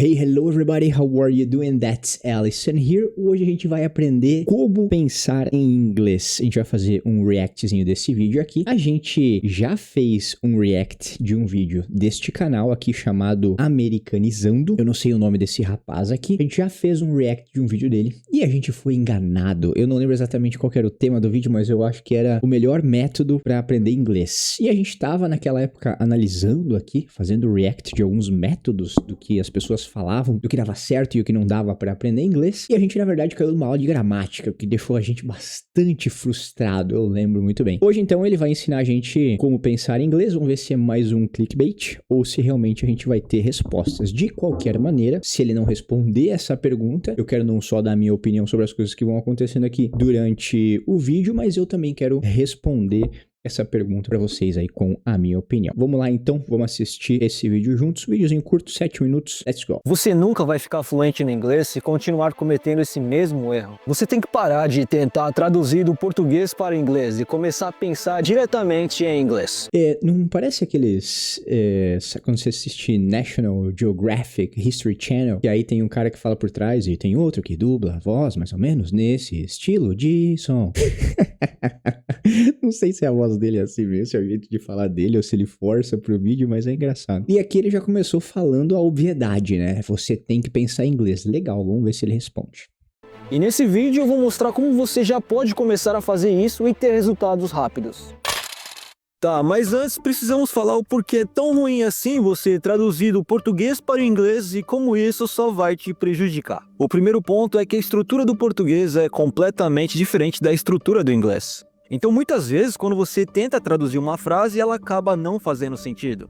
Hey, hello everybody, how are you doing? That's Allison here. Hoje a gente vai aprender como pensar em inglês. A gente vai fazer um reactzinho desse vídeo aqui. A gente já fez um react de um vídeo deste canal aqui chamado Americanizando. Eu não sei o nome desse rapaz aqui. A gente já fez um react de um vídeo dele e a gente foi enganado. Eu não lembro exatamente qual era o tema do vídeo, mas eu acho que era o melhor método para aprender inglês. E a gente tava naquela época analisando aqui, fazendo react de alguns métodos do que as pessoas falavam, do que dava certo e o que não dava para aprender inglês. E a gente, na verdade, caiu numa aula de gramática, o que deixou a gente bastante frustrado, eu lembro muito bem. Hoje, então, ele vai ensinar a gente como pensar em inglês. Vamos ver se é mais um clickbait ou se realmente a gente vai ter respostas. De qualquer maneira, se ele não responder essa pergunta, eu quero não só dar a minha opinião sobre as coisas que vão acontecendo aqui durante o vídeo, mas eu também quero responder essa pergunta pra vocês aí com a minha opinião. Vamos lá então, vamos assistir esse vídeo juntos. Videozinho curto, 7 minutos, let's go. Você nunca vai ficar fluente no inglês se continuar cometendo esse mesmo erro. Você tem que parar de tentar traduzir do português para o inglês e começar a pensar diretamente em inglês. Não parece aqueles... quando você assiste National Geographic History Channel, que aí tem um cara que fala por trás e tem outro que dubla a voz, mais ou menos, nesse estilo de som. Não sei se a voz dele é assim mesmo, se é o jeito de falar dele ou se ele força pro vídeo, mas é engraçado. E aqui ele já começou falando a obviedade, né? Você tem que pensar em inglês. Legal, vamos ver se ele responde. E nesse vídeo eu vou mostrar como você já pode começar a fazer isso e ter resultados rápidos. Tá, mas antes precisamos falar o porquê é tão ruim assim você traduzir do português para o inglês e como isso só vai te prejudicar. O primeiro ponto é que a estrutura do português é completamente diferente da estrutura do inglês. Então muitas vezes quando você tenta traduzir uma frase, ela acaba não fazendo sentido.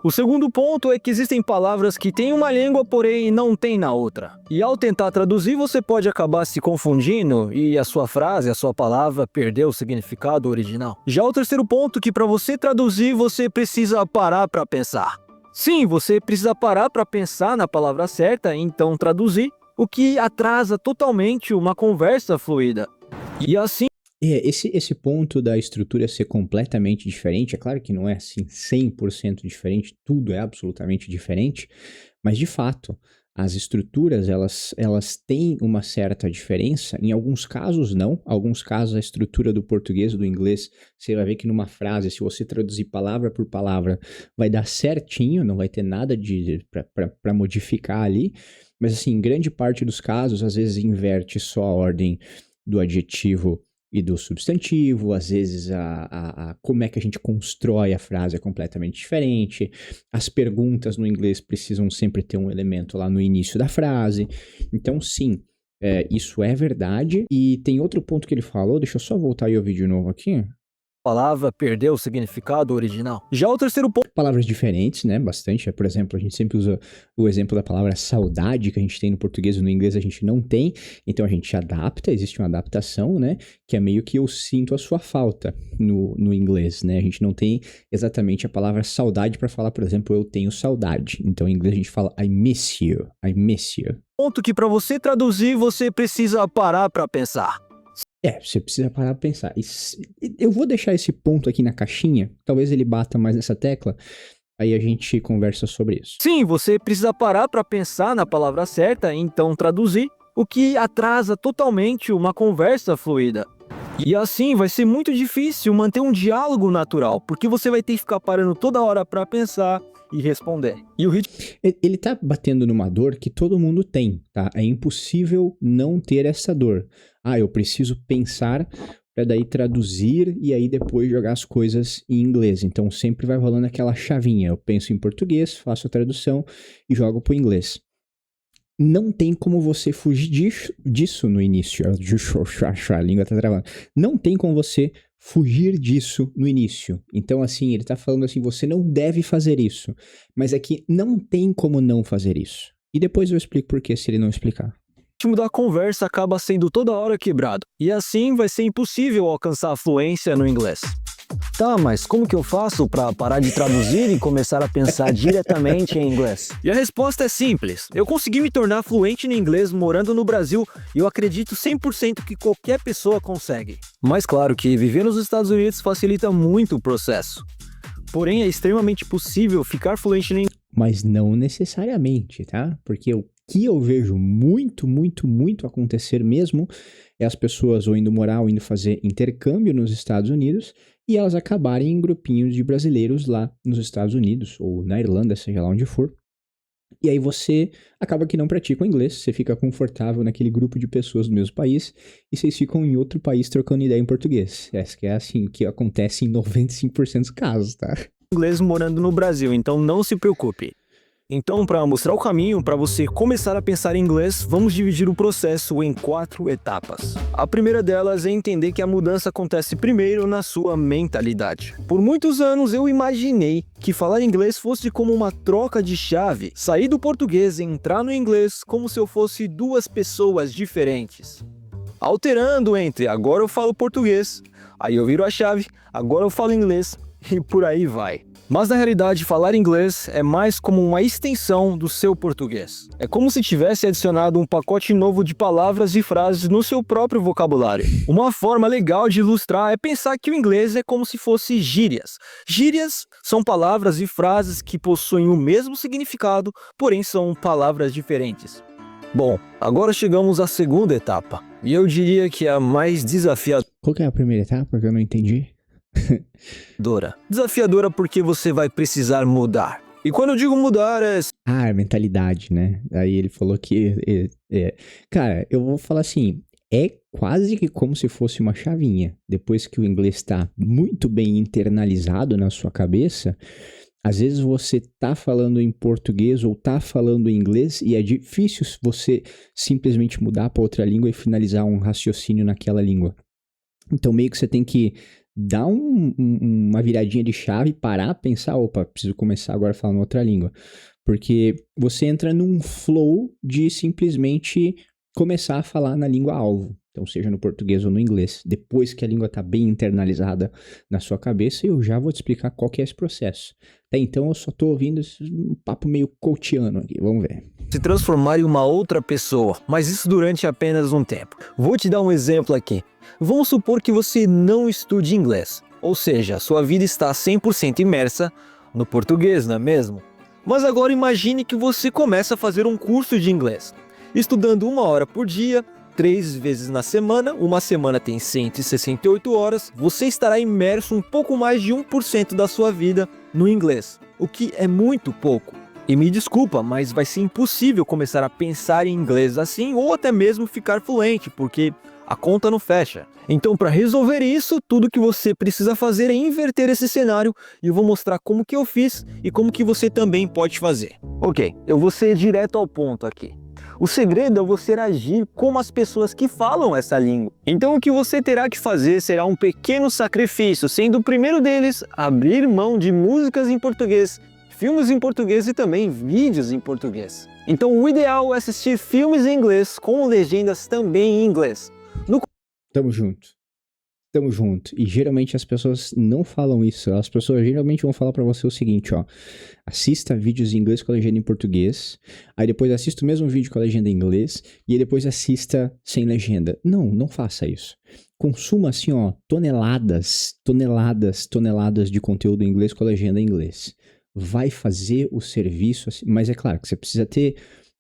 O segundo ponto é que existem palavras que têm uma língua, porém não tem na outra. E ao tentar traduzir, você pode acabar se confundindo e a sua frase, a sua palavra, perdeu o significado original. Já o terceiro ponto é que para você traduzir, você precisa parar para pensar. Sim, você precisa parar para pensar na palavra certa e então traduzir, o que atrasa totalmente uma conversa fluida. E assim... Esse ponto da estrutura ser completamente diferente, é claro que não é assim 100% diferente, tudo é absolutamente diferente, mas de fato, as estruturas, elas têm uma certa diferença, em alguns casos não, em alguns casos a estrutura do português e do inglês, você vai ver que numa frase, se você traduzir palavra por palavra, vai dar certinho, não vai ter nada para modificar ali, mas assim, em grande parte dos casos, às vezes inverte só a ordem do adjetivo e do substantivo, às vezes como é que a gente constrói a frase é completamente diferente, as perguntas no inglês precisam sempre ter um elemento lá no início da frase, então sim, isso é verdade, e tem outro ponto que ele falou, deixa eu só voltar e ouvir de novo aqui. Palavra perdeu o significado original. Já o terceiro ponto... Palavras diferentes, né, bastante, por exemplo, a gente sempre usa o exemplo da palavra saudade, que a gente tem no português e no inglês a gente não tem, então a gente adapta, existe uma adaptação, né, que é meio que eu sinto a sua falta no inglês, né, a gente não tem exatamente a palavra saudade para falar, por exemplo, eu tenho saudade, então em inglês a gente fala I miss you, I miss you. Ponto que para você traduzir, você precisa parar para pensar. Você precisa parar pra pensar. Eu vou deixar esse ponto aqui na caixinha, talvez ele bata mais nessa tecla, aí a gente conversa sobre isso. Sim, você precisa parar para pensar na palavra certa e então traduzir, o que atrasa totalmente uma conversa fluida. E assim vai ser muito difícil manter um diálogo natural, porque você vai ter que ficar parando toda hora para pensar e responder. E o ritmo... Ele tá batendo numa dor que todo mundo tem, tá? É impossível não ter essa dor. Eu preciso pensar para daí traduzir e aí depois jogar as coisas em inglês. Então sempre vai rolando aquela chavinha. Eu penso em português, faço a tradução e jogo pro inglês. Não tem como você fugir disso no início. A língua tá travando. Não tem como você fugir disso no início. Então, assim, ele tá falando assim, você não deve fazer isso. Mas é que não tem como não fazer isso. E depois eu explico por que se ele não explicar. O ritmo da conversa acaba sendo toda hora quebrado. E assim vai ser impossível alcançar a fluência no inglês. Tá, mas como que eu faço para parar de traduzir e começar a pensar diretamente em inglês? E a resposta é simples. Eu consegui me tornar fluente no inglês morando no Brasil e eu acredito 100% que qualquer pessoa consegue. Mas claro que viver nos Estados Unidos facilita muito o processo. Porém, é extremamente possível ficar fluente no inglês. mas não necessariamente, tá? Porque o que eu vejo muito, muito, muito acontecer mesmo é as pessoas ou indo morar ou indo fazer intercâmbio nos Estados Unidos e elas acabarem em grupinhos de brasileiros lá nos Estados Unidos ou na Irlanda, seja lá onde for. E aí você acaba que não pratica o inglês, você fica confortável naquele grupo de pessoas do mesmo país e vocês ficam em outro país trocando ideia em português. Essa que é assim que acontece em 95% dos casos, tá? Inglês morando no Brasil, então não se preocupe. Então, para mostrar o caminho para você começar a pensar em inglês, vamos dividir o processo em 4 etapas. A primeira delas é entender que a mudança acontece primeiro na sua mentalidade. Por muitos anos eu imaginei que falar inglês fosse como uma troca de chave, sair do português e entrar no inglês como se eu fosse duas pessoas diferentes. Alterando entre agora eu falo português, aí eu viro a chave, agora eu falo inglês e por aí vai. Mas na realidade, falar inglês é mais como uma extensão do seu português. É como se tivesse adicionado um pacote novo de palavras e frases no seu próprio vocabulário. Uma forma legal de ilustrar é pensar que o inglês é como se fosse gírias. Gírias são palavras e frases que possuem o mesmo significado, porém são palavras diferentes. Bom, agora chegamos à segunda etapa, e eu diria que é a mais desafiadora. Qual que é a primeira etapa que eu não entendi? Desafiadora porque você vai precisar mudar. E quando eu digo mudar é... Ah, mentalidade, né? Aí ele falou que... Cara, eu vou falar assim, é quase que como se fosse uma chavinha. Depois que o inglês está muito bem internalizado na sua cabeça, às vezes você tá falando em português ou tá falando em inglês e é difícil você simplesmente mudar para outra língua e finalizar um raciocínio naquela língua. Então meio que você tem que dar uma viradinha de chave, parar, pensar, opa, preciso começar agora a falar em outra língua. Porque você entra num flow de simplesmente começar a falar na língua alvo. Então, seja no português ou no inglês. Depois que a língua está bem internalizada na sua cabeça, eu já vou te explicar qual que é esse processo. Até então, eu só estou ouvindo um papo meio coachiano aqui. Vamos ver. Se transformar em uma outra pessoa, mas isso durante apenas um tempo. Vou te dar um exemplo aqui. Vamos supor que você não estude inglês, ou seja, sua vida está 100% imersa no português, não é mesmo? Mas agora imagine que você começa a fazer um curso de inglês, estudando 1 hora por dia, 3 vezes na semana, uma semana tem 168 horas, você estará imerso um pouco mais de 1% da sua vida no inglês, o que é muito pouco. E me desculpa, mas vai ser impossível começar a pensar em inglês assim ou até mesmo ficar fluente, porque a conta não fecha. Então, para resolver isso, tudo que você precisa fazer é inverter esse cenário e eu vou mostrar como que eu fiz e como que você também pode fazer. Ok, eu vou ser direto ao ponto aqui. O segredo é você agir como as pessoas que falam essa língua. Então o que você terá que fazer será um pequeno sacrifício, sendo o primeiro deles abrir mão de músicas em português, filmes em português e também vídeos em português. Então o ideal é assistir filmes em inglês com legendas também em inglês. Tamo junto. Tamo junto. E geralmente as pessoas não falam isso. As pessoas geralmente vão falar pra você o seguinte, ó. Assista vídeos em inglês com a legenda em português. Aí depois assista o mesmo vídeo com a legenda em inglês. E aí depois assista sem legenda. Não, não faça isso. Consuma assim, ó, toneladas de conteúdo em inglês com a legenda em inglês. Vai fazer o serviço, assim, mas é claro que você precisa ter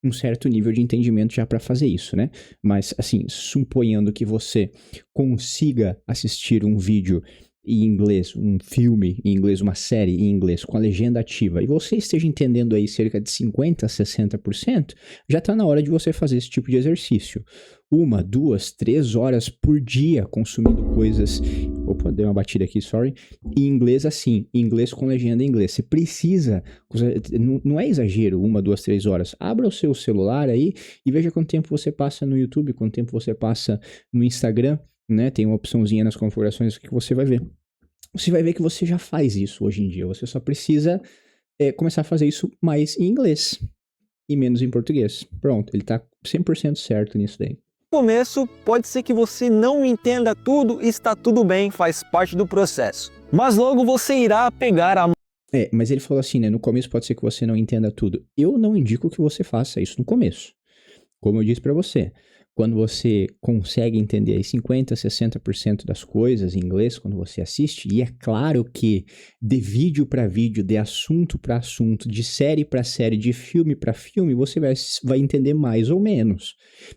um certo nível de entendimento já para fazer isso, né? Mas, assim, suponhando que você consiga assistir um vídeo em inglês, um filme em inglês, uma série em inglês com a legenda ativa e você esteja entendendo aí cerca de 50% a 60%, já está na hora de você fazer esse tipo de exercício. 1, 2, 3 horas por dia consumindo coisas... Opa, dei uma batida aqui, sorry. Em inglês assim, em inglês com legenda em inglês. Você precisa... Não é exagero, 1, 2, 3 horas. Abra o seu celular aí e veja quanto tempo você passa no YouTube, quanto tempo você passa no Instagram, né? Tem uma opçãozinha nas configurações que você vai ver. Você vai ver que você já faz isso hoje em dia. Você só precisa começar a fazer isso mais em inglês e menos em português. Pronto, ele tá 100% certo nisso daí. No começo, pode ser que você não entenda tudo e está tudo bem, faz parte do processo. Mas logo você irá pegar a... Mas ele falou assim, né? No começo pode ser que você não entenda tudo. Eu não indico que você faça isso no começo. Como eu disse pra você, quando você consegue entender aí 50%, 60% das coisas em inglês quando você assiste, e é claro que de vídeo para vídeo, de assunto para assunto, de série para série, de filme para filme, você vai entender mais ou menos.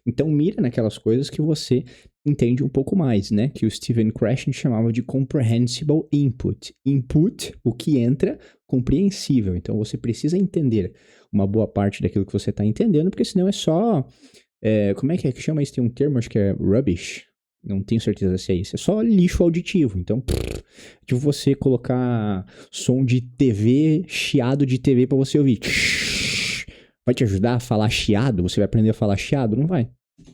Então mira naquelas coisas que você entende um pouco mais, né? Que o Stephen Krashen chamava de comprehensible input. Input, o que entra, compreensível. Então você precisa entender uma boa parte daquilo que você está entendendo, porque senão é só... como é que chama isso? Tem um termo, acho que é rubbish. Não tenho certeza se é isso. É só lixo auditivo. Então, tipo você colocar som de TV, chiado de TV pra você ouvir. Vai te ajudar a falar chiado? Você vai aprender a falar chiado? Não vai.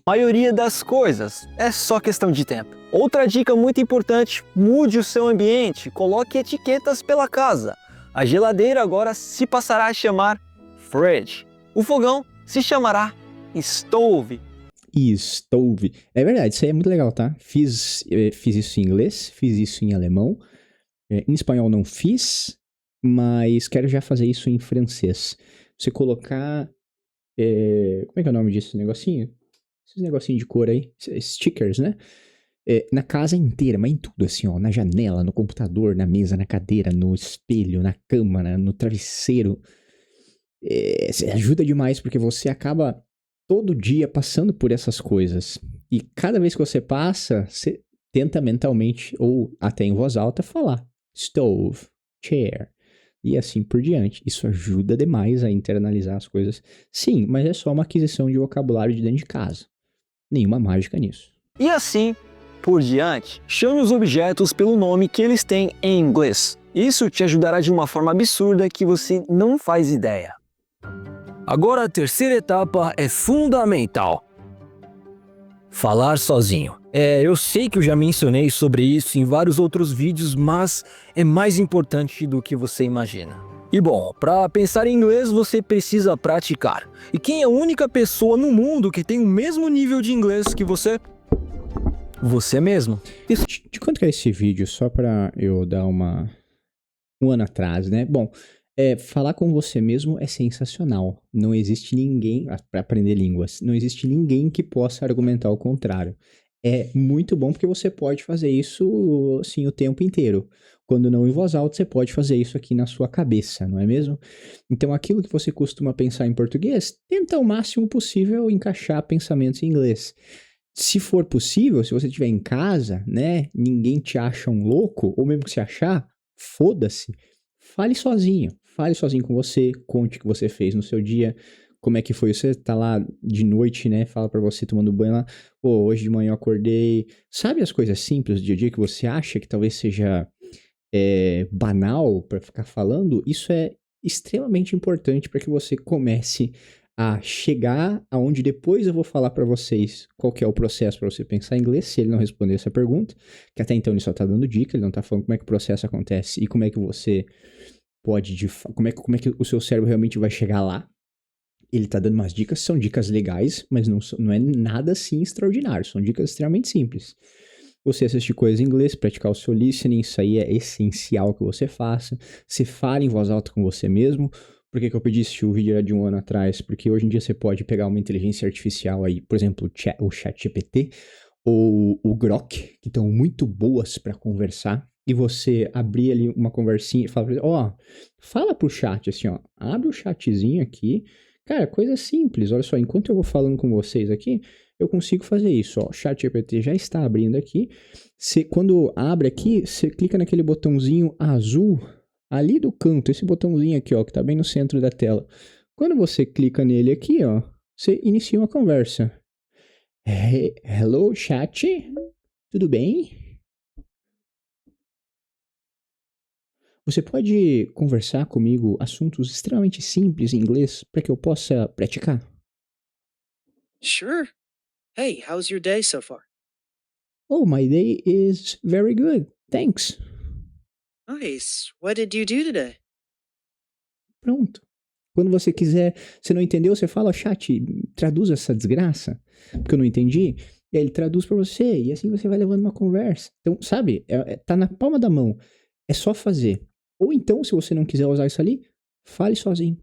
A maioria das coisas é só questão de tempo. Outra dica muito importante, mude o seu ambiente, coloque etiquetas pela casa. A geladeira agora se passará a chamar fridge. O fogão se chamará stove. Stove. É verdade, isso aí é muito legal, tá? Fiz isso em inglês, fiz isso em alemão. Em espanhol não fiz, mas quero já fazer isso em francês. Você colocar... como é que é o nome disso? Negocinho? Esses negocinhos de cor aí. Stickers, né? Na casa inteira, mas em tudo, assim, ó. Na janela, no computador, na mesa, na cadeira, no espelho, na cama, no travesseiro. Ajuda demais, porque você acaba todo dia passando por essas coisas. E cada vez que você passa, você tenta mentalmente, ou até em voz alta, falar stove, chair, e assim por diante. Isso ajuda demais a internalizar as coisas. Sim, mas é só uma aquisição de vocabulário de dentro de casa. Nenhuma mágica nisso. E assim por diante, chame os objetos pelo nome que eles têm em inglês. Isso te ajudará de uma forma absurda que você não faz ideia. Agora a terceira etapa é fundamental. Falar sozinho. Eu sei que eu já mencionei sobre isso em vários outros vídeos, mas é mais importante do que você imagina. E bom, para pensar em inglês você precisa praticar. E quem é a única pessoa no mundo que tem o mesmo nível de inglês que você? Você mesmo. De quanto que é esse vídeo? Só pra eu dar um ano atrás, né? Bom... falar com você mesmo é sensacional. Não existe ninguém, para aprender línguas, não existe ninguém que possa argumentar o contrário. É muito bom porque você pode fazer isso, assim, o tempo inteiro. Quando não em voz alta, você pode fazer isso aqui na sua cabeça, não é mesmo? Então, aquilo que você costuma pensar em português, tenta o máximo possível encaixar pensamentos em inglês. Se for possível, se você estiver em casa, né, ninguém te acha um louco, ou mesmo que se achar, foda-se. Fale sozinho com você, conte o que você fez no seu dia, como é que foi, você tá lá de noite, né, fala pra você tomando banho lá, pô, hoje de manhã eu acordei, sabe as coisas simples do dia a dia que você acha que talvez seja banal pra ficar falando, isso é extremamente importante para que você comece a chegar aonde depois eu vou falar pra vocês qual que é o processo para você pensar em inglês, se ele não responder essa pergunta, que até então ele só tá dando dica, ele não tá falando como é que o processo acontece e como é que você pode, como é que o seu cérebro realmente vai chegar lá. Ele tá dando umas dicas, são dicas legais, mas não é nada assim extraordinário, são dicas extremamente simples. Você assistir coisas em inglês, praticar o seu listening, isso aí é essencial que você faça. Se fale em voz alta com você mesmo. Por que eu pedi esse vídeo era de um ano atrás? Porque hoje em dia você pode pegar uma inteligência artificial aí, por exemplo, o ChatGPT ou o Grok, que estão muito boas para conversar, e você abrir ali uma conversinha e falar pra ele, fala pro chat assim, abre o chatzinho aqui. Cara, coisa simples, olha só, enquanto eu vou falando com vocês aqui, eu consigo fazer isso, ó, o ChatGPT já está abrindo aqui. Quando abre aqui, você clica naquele botãozinho azul ali do canto, esse botãozinho aqui, ó, que tá bem no centro da tela. Quando você clica nele aqui, ó, você inicia uma conversa. Hello, chat? Tudo bem? Você pode conversar comigo assuntos extremamente simples em inglês para que eu possa praticar? Sure. Hey, how's your day so far? Oh, my day is very good. Thanks. Nice. What did you do today? Pronto. Quando você quiser, você não entendeu, você fala, chat, traduz essa desgraça, porque eu não entendi. E aí ele traduz pra você, e assim você vai levando uma conversa. Então, sabe, tá na palma da mão. É só fazer. Ou então, se você não quiser usar isso ali, fale sozinho.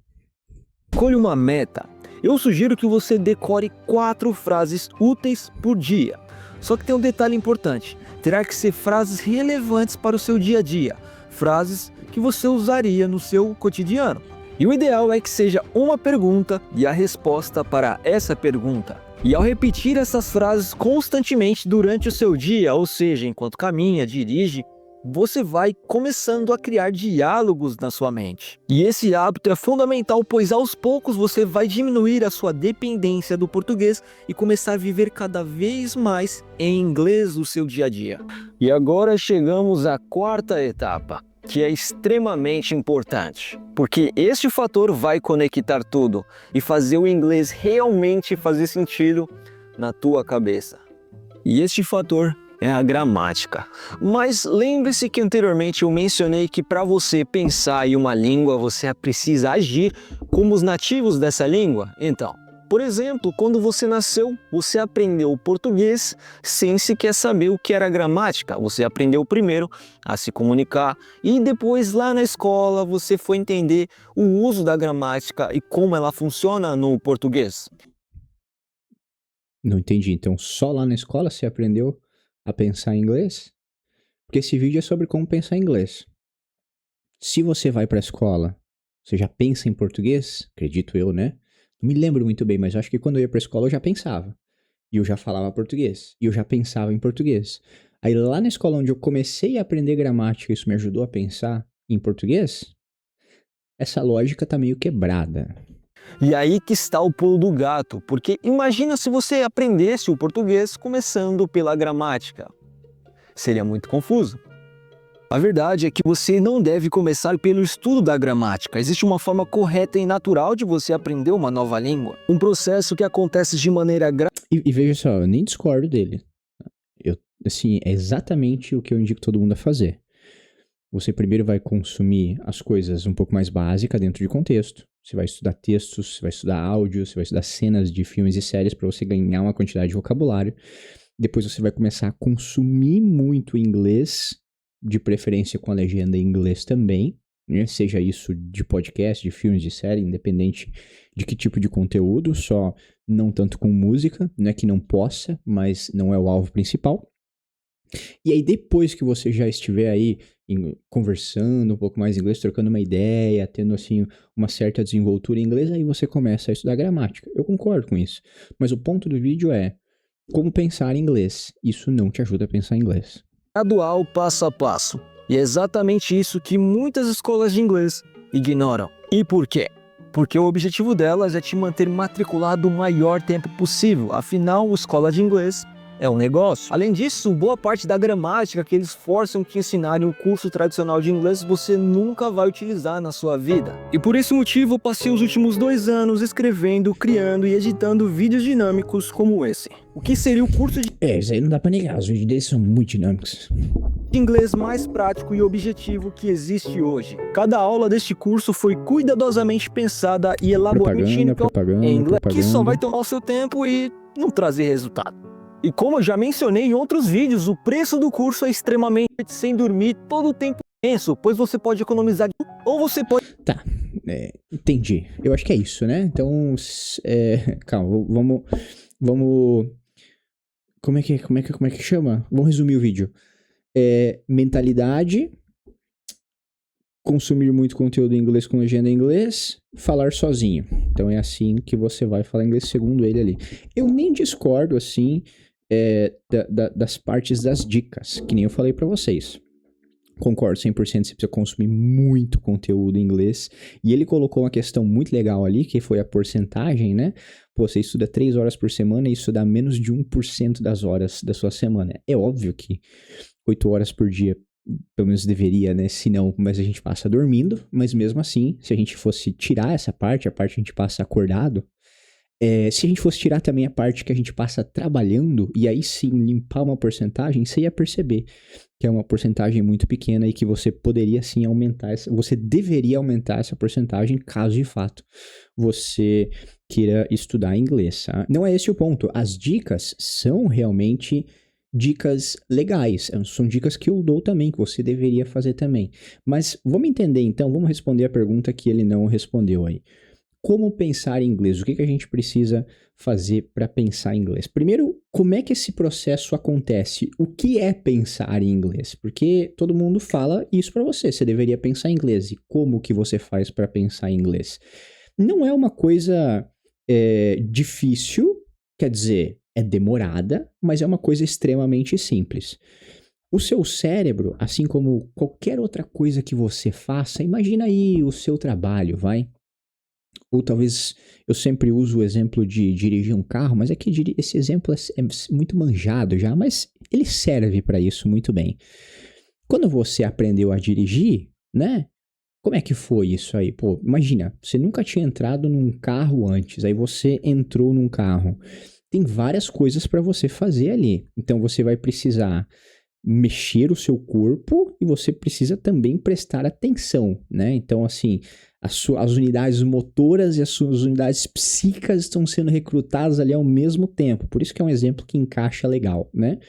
Escolha uma meta Eu sugiro que você decore 4 frases úteis por dia. Só que tem um detalhe importante, terá que ser frases relevantes para o seu dia a dia, frases que você usaria no seu cotidiano. E o ideal é que seja uma pergunta e a resposta para essa pergunta. E ao repetir essas frases constantemente durante o seu dia, ou seja, enquanto caminha, dirige, você vai começando a criar diálogos na sua mente. E esse hábito é fundamental, pois aos poucos você vai diminuir a sua dependência do português e começar a viver cada vez mais em inglês no seu dia a dia. E agora chegamos à 4ª etapa, que é extremamente importante, porque este fator vai conectar tudo e fazer o inglês realmente fazer sentido na tua cabeça. E este fator é a gramática. Mas lembre-se que anteriormente eu mencionei que para você pensar em uma língua, você precisa agir como os nativos dessa língua. Então, por exemplo, quando você nasceu, você aprendeu português sem sequer saber o que era gramática. Você aprendeu primeiro a se comunicar e depois lá na escola você foi entender o uso da gramática e como ela funciona no português. Não entendi. Então, só lá na escola você aprendeu a pensar em inglês? Porque esse vídeo é sobre como pensar em inglês. Se você vai para a escola, você já pensa em português? Acredito eu, né? Não me lembro muito bem, mas eu acho que quando eu ia para a escola eu já pensava. E eu já falava português. E eu já pensava em português. Aí lá na escola onde eu comecei a aprender gramática, isso me ajudou a pensar em português? Essa lógica tá meio quebrada. E aí que está o pulo do gato, porque imagina se você aprendesse o português começando pela gramática. Seria muito confuso. A verdade é que você não deve começar pelo estudo da gramática. Existe uma forma correta e natural de você aprender uma nova língua. Um processo que acontece de maneira E veja só, eu nem discordo dele. Assim, é exatamente o que eu indico todo mundo a fazer. Você primeiro vai consumir as coisas um pouco mais básicas dentro de contexto. Você vai estudar textos, você vai estudar áudio, você vai estudar cenas de filmes e séries para você ganhar uma quantidade de vocabulário. Depois você vai começar a consumir muito inglês, de preferência com a legenda em inglês também, né? Seja isso de podcast, de filmes, de série, independente de que tipo de conteúdo, só não tanto com música, não é que não possa, mas não é o alvo principal. E aí depois que você já estiver aí conversando um pouco mais em inglês, trocando uma ideia, tendo assim uma certa desenvoltura em inglês, aí você começa a estudar gramática. Eu concordo com isso, mas o ponto do vídeo é como pensar em inglês. Isso não te ajuda a pensar em inglês. gradual, passo a passo. E é exatamente isso que muitas escolas de inglês ignoram. E por quê? Porque o objetivo delas é te manter matriculado o maior tempo possível. Afinal, a escola de inglês é um negócio. Além disso, boa parte da gramática que eles forçam te ensinarem um curso tradicional de inglês você nunca vai utilizar na sua vida. E por esse motivo eu passei os últimos 2 anos escrevendo, criando e editando vídeos dinâmicos como esse. O que seria o curso de Isso aí não dá pra negar, os vídeos deles são muito dinâmicos. inglês mais prático e objetivo que existe hoje. Cada aula deste curso foi cuidadosamente pensada e elaborada em inglês, que só vai tomar o seu tempo e não trazer resultado. E como eu já mencionei em outros vídeos, o preço do curso é extremamente sem dormir todo o tempo intenso, pois você pode economizar ou você pode... Tá, entendi. Eu acho que é isso, né? Então, calma, vamos... Como é que chama? Vamos resumir o vídeo. Mentalidade, consumir muito conteúdo em inglês com legenda em inglês, falar sozinho. Então é assim que você vai falar inglês, segundo ele ali. Eu nem discordo, assim, das partes das dicas, que nem eu falei pra vocês. Concordo 100%, você precisa consumir muito conteúdo em inglês. E ele colocou uma questão muito legal ali, que foi a porcentagem, né? Pô, você estuda 3 horas por semana e isso dá menos de 1% das horas da sua semana. É óbvio que 8 horas por dia, pelo menos deveria, né? Se não, mas a gente passa dormindo. Mas mesmo assim, se a gente fosse tirar essa parte, a parte que a gente passa acordado, se a gente fosse tirar também a parte que a gente passa trabalhando, e aí sim limpar uma porcentagem, você ia perceber que é uma porcentagem muito pequena e que você poderia sim aumentar, você deveria aumentar essa porcentagem caso de fato você queira estudar inglês. Tá? Não é esse o ponto. As dicas são realmente dicas legais, são dicas que eu dou também, que você deveria fazer também. Mas vamos entender então, vamos responder a pergunta que ele não respondeu aí. como pensar em inglês? O que a gente precisa fazer para pensar em inglês? Primeiro, como é que esse processo acontece? O que é pensar em inglês? Porque todo mundo fala isso para você. Você deveria pensar em inglês. E como que você faz para pensar em inglês? Não é uma coisa difícil, quer dizer, é demorada, mas é uma coisa extremamente simples. O seu cérebro, assim como qualquer outra coisa que você faça, imagina aí o seu trabalho, vai? Ou talvez eu sempre uso o exemplo de dirigir um carro, mas é que esse exemplo é muito manjado já, mas ele serve para isso muito bem. Quando você aprendeu a dirigir, né? Como é que foi isso aí? Pô, imagina, você nunca tinha entrado num carro antes, aí você entrou num carro. Tem várias coisas para você fazer ali. Então você vai precisar mexer o seu corpo e você precisa também prestar atenção, né? Então, assim, as unidades motoras e as suas unidades psíquicas estão sendo recrutadas ali ao mesmo tempo. Por isso que é um exemplo que encaixa legal, né?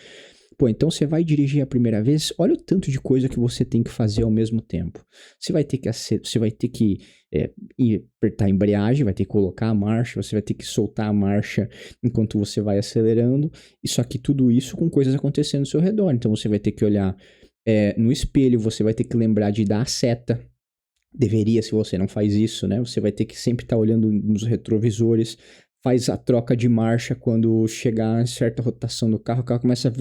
Pô, então você vai dirigir a primeira vez, olha o tanto de coisa que você tem que fazer ao mesmo tempo. Você vai ter que apertar a embreagem, vai ter que colocar a marcha, você vai ter que soltar a marcha enquanto você vai acelerando. Isso aqui, tudo isso com coisas acontecendo ao seu redor. Então você vai ter que olhar no espelho, você vai ter que lembrar de dar a seta. Deveria, se você não faz isso, né? Você vai ter que sempre estar olhando nos retrovisores, faz a troca de marcha quando chegar em certa rotação do carro, o carro começa a...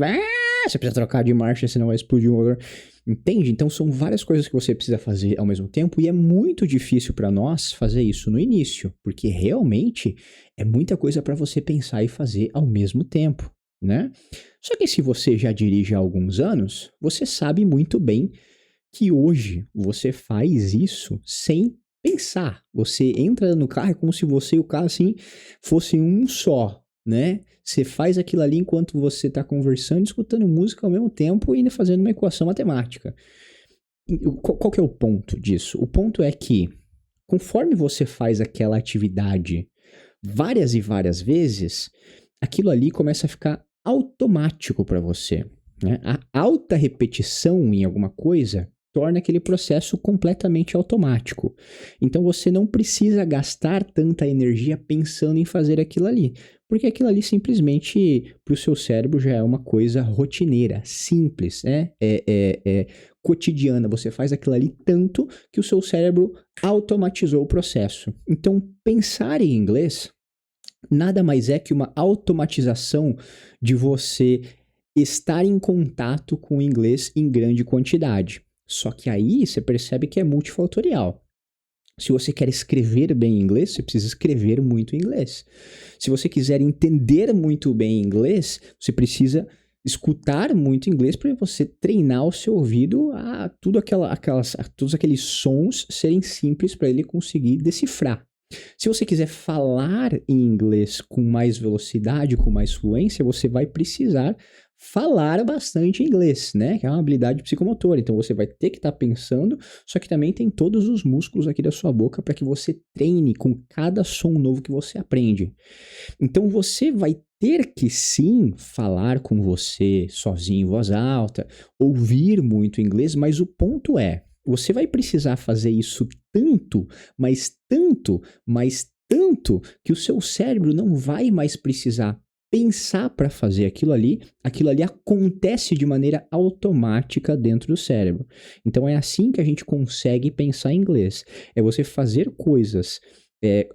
Você precisa trocar de marcha, senão vai explodir um motor. Entende? Então são várias coisas que você precisa fazer ao mesmo tempo e é muito difícil para nós fazer isso no início, porque realmente é muita coisa para você pensar e fazer ao mesmo tempo, né? Só que se você já dirige há alguns anos, você sabe muito bem que hoje você faz isso sem pensar. Você entra no carro, é como se você e o carro assim fossem um só, né? Você faz aquilo ali enquanto você está conversando, escutando música ao mesmo tempo e fazendo uma equação matemática. Qual que é o ponto disso? O ponto é que, conforme você faz aquela atividade várias e várias vezes, aquilo ali começa a ficar automático para você, né? A alta repetição em alguma coisa torna aquele processo completamente automático. Então você não precisa gastar tanta energia pensando em fazer aquilo ali, porque aquilo ali simplesmente para o seu cérebro já é uma coisa rotineira, simples, né? Cotidiana. Você faz aquilo ali tanto que o seu cérebro automatizou o processo. Então pensar em inglês nada mais é que uma automatização de você estar em contato com o inglês em grande quantidade. Só que aí você percebe que é multifatorial. Se você quer escrever bem inglês, você precisa escrever muito inglês. Se você quiser entender muito bem inglês, você precisa escutar muito inglês para você treinar o seu ouvido a todos aqueles sons serem simples para ele conseguir decifrar. Se você quiser falar em inglês com mais velocidade, com mais fluência, você vai precisar falar bastante inglês, né? Que é uma habilidade psicomotora. Então você vai ter que estar pensando, só que também tem todos os músculos aqui da sua boca para que você treine com cada som novo que você aprende. Então você vai ter que sim falar com você sozinho em voz alta, ouvir muito inglês, mas o ponto é, você vai precisar fazer isso tanto, mas tanto, mas tanto, que o seu cérebro não vai mais precisar pensar para fazer aquilo ali acontece de maneira automática dentro do cérebro. Então é assim que a gente consegue pensar em inglês. É você fazer coisas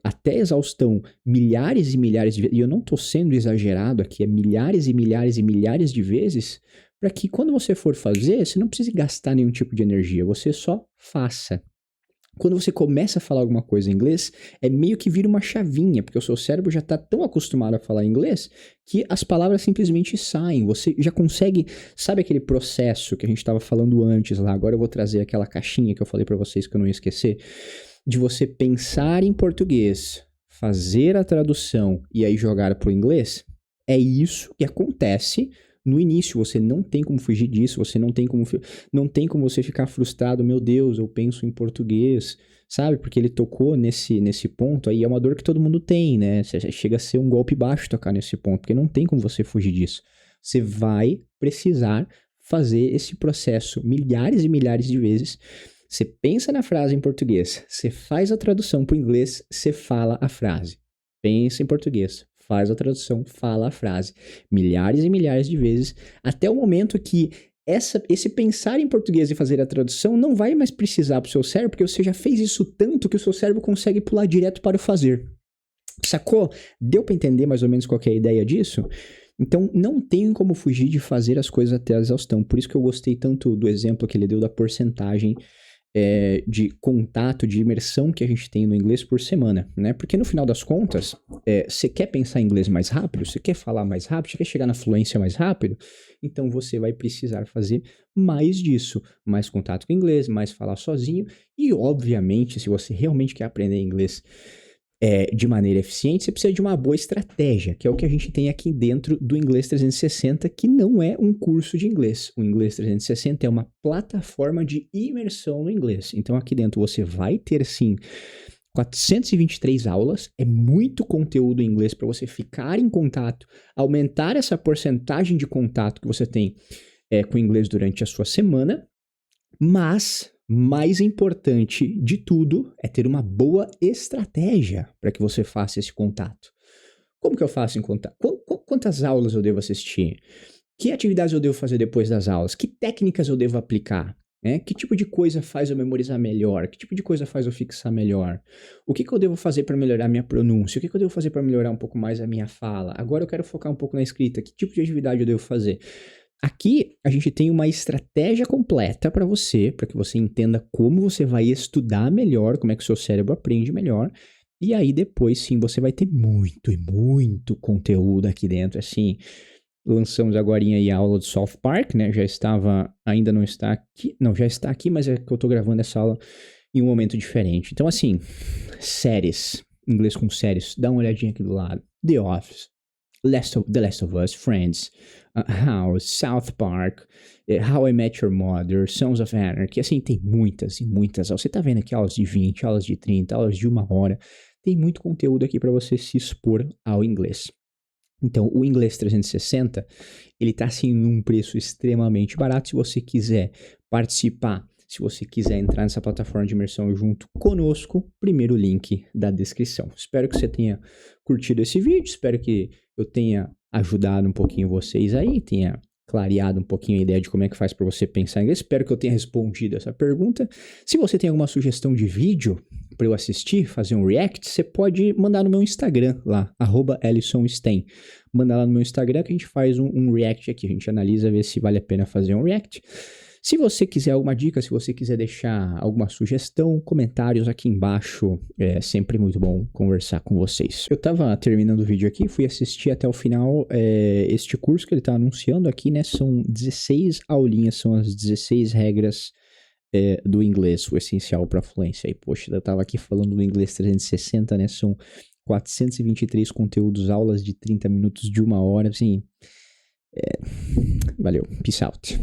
até exaustão, milhares e milhares de vezes, e eu não estou sendo exagerado aqui, é milhares e milhares e milhares de vezes, para que quando você for fazer, você não precise gastar nenhum tipo de energia, você só faça. Quando você começa a falar alguma coisa em inglês, é meio que vira uma chavinha, porque o seu cérebro já está tão acostumado a falar inglês que as palavras simplesmente saem. Você já consegue, sabe aquele processo que a gente estava falando antes lá? Agora eu vou trazer aquela caixinha que eu falei para vocês que eu não ia esquecer, de você pensar em português, fazer a tradução e aí jogar para o inglês. É isso que acontece no início. Você não tem como fugir disso, você não tem como você ficar frustrado, meu Deus, eu penso em português, sabe? Porque ele tocou nesse ponto, aí é uma dor que todo mundo tem, né? Chega a ser um golpe baixo tocar nesse ponto, porque não tem como você fugir disso. Você vai precisar fazer esse processo milhares e milhares de vezes, Você pensa na frase em português, você faz a tradução para o inglês, você fala a frase. Pensa em português, faz a tradução, fala a frase. Milhares e milhares de vezes, até o momento que esse pensar em português e fazer a tradução não vai mais precisar para o seu cérebro, porque você já fez isso tanto que o seu cérebro consegue pular direto para o fazer. Sacou? Deu para entender mais ou menos qual que é a ideia disso? Então, não tem como fugir de fazer as coisas até a exaustão. Por isso que eu gostei tanto do exemplo que ele deu da porcentagem de contato, de imersão que a gente tem no inglês por semana, né? Porque no final das contas, você quer pensar em inglês mais rápido, você quer falar mais rápido, você quer chegar na fluência mais rápido, então você vai precisar fazer mais disso, mais contato com o inglês, mais falar sozinho e, obviamente, se você realmente quer aprender inglês de maneira eficiente, você precisa de uma boa estratégia, que é o que a gente tem aqui dentro do Inglês 360, que não é um curso de inglês. O Inglês 360 é uma plataforma de imersão no inglês. Então, aqui dentro você vai ter, sim, 423 aulas, é muito conteúdo em inglês para você ficar em contato, aumentar essa porcentagem de contato que você tem com o inglês durante a sua semana, mas mais importante de tudo é ter uma boa estratégia para que você faça esse contato. Como que eu faço em contato? Quantas aulas eu devo assistir? Que atividades eu devo fazer depois das aulas? Que técnicas eu devo aplicar? Que tipo de coisa faz eu memorizar melhor? Que tipo de coisa faz eu fixar melhor? O que eu devo fazer para melhorar a minha pronúncia? O que eu devo fazer para melhorar um pouco mais a minha fala? Agora eu quero focar um pouco na escrita. Que tipo de atividade eu devo fazer? Aqui a gente tem uma estratégia completa para que você entenda como você vai estudar melhor, como é que o seu cérebro aprende melhor. E aí depois sim você vai ter muito e muito conteúdo aqui dentro, assim. Lançamos agora aí a aula do South Park, né? Ainda não está aqui, não, já está aqui, mas é que eu tô gravando essa aula em um momento diferente. Então assim, séries, inglês com séries, dá uma olhadinha aqui do lado. The Office, The Last of Us, Friends, House, South Park, How I Met Your Mother, Sons of Anarchy, assim, tem muitas e muitas aulas. Você tá vendo aqui aulas de 20, aulas de 30, aulas de 1 hora, tem muito conteúdo aqui para você se expor ao inglês. Então, o Inglês 360, ele tá assim num preço extremamente barato. Se você quiser participar, se você quiser entrar nessa plataforma de imersão junto conosco, primeiro link da descrição. Espero que você tenha curtido esse vídeo, espero que eu tenha ajudado um pouquinho vocês aí, tenha clareado um pouquinho a ideia de como é que faz para você pensar em inglês. Espero que eu tenha respondido essa pergunta. Se você tem alguma sugestão de vídeo para eu assistir, fazer um react, você pode mandar no meu Instagram lá, @ElisonStein. Manda lá no meu Instagram que a gente faz um react aqui, a gente analisa, ver se vale a pena fazer um react. Se você quiser alguma dica, se você quiser deixar alguma sugestão, comentários aqui embaixo, é sempre muito bom conversar com vocês. Eu tava terminando o vídeo aqui, fui assistir até o final este curso que ele tá anunciando aqui, né? São 16 aulinhas, são as 16 regras do inglês, o essencial para fluência. E, poxa, eu tava aqui falando do Inglês 360, né? São 423 conteúdos, aulas de 30 minutos, de 1 hora, assim. Valeu, peace out.